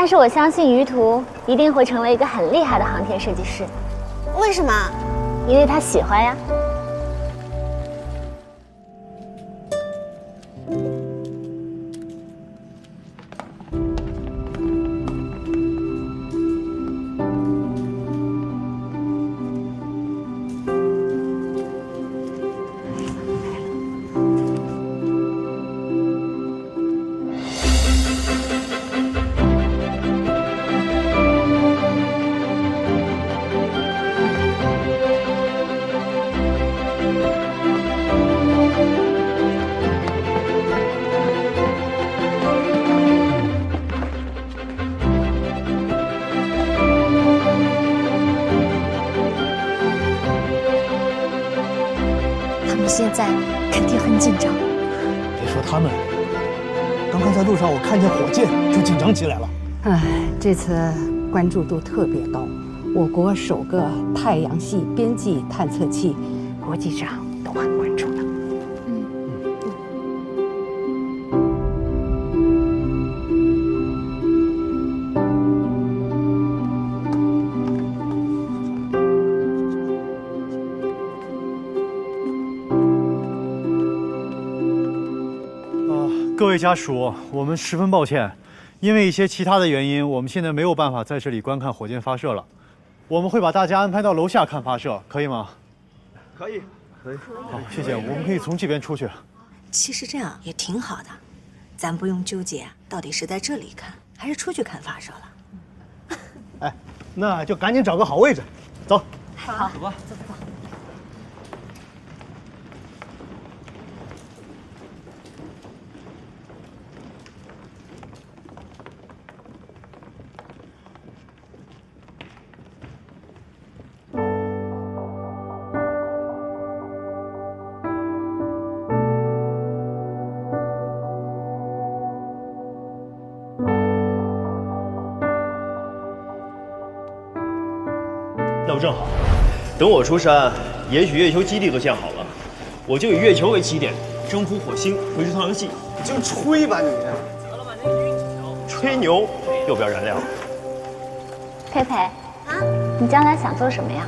但是我相信于途一定会成为一个很厉害的航天设计师。为什么？因为他喜欢呀。现在肯定很紧张。别说他们，刚刚在路上我看见火箭就紧张起来了。哎，这次关注度特别高，我国首个太阳系边际探测器，国际上都很关注的。各位家属，我们十分抱歉，因为一些其他的原因，我们现在没有办法在这里观看火箭发射了。我们会把大家安排到楼下看发射，可以吗？可以。好，谢谢。我们可以从这边出去。其实这样也挺好的，咱不用纠结到底是在这里看还是出去看发射了。哎，那就赶紧找个好位置，走。好，走吧。那不正好，等我出山，也许月球基地都建好了，我就以月球为起点，征服火星，回至太阳系。就吹吧你！吹牛又不要燃料。佩佩，啊，你将来想做什么呀？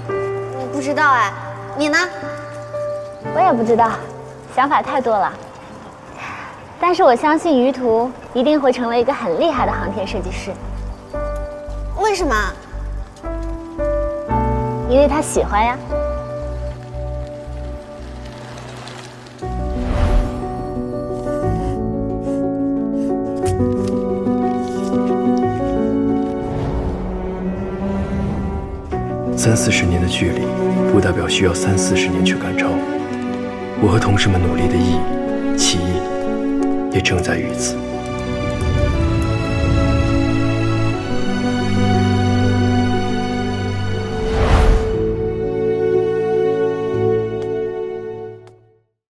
不知道哎，你呢？我也不知道，想法太多了。但是我相信于途一定会成为一个很厉害的航天设计师。为什么？因为他喜欢呀。30-40年的距离，不代表需要30-40年去赶超。我和同事们努力的意义，其意也正在于此。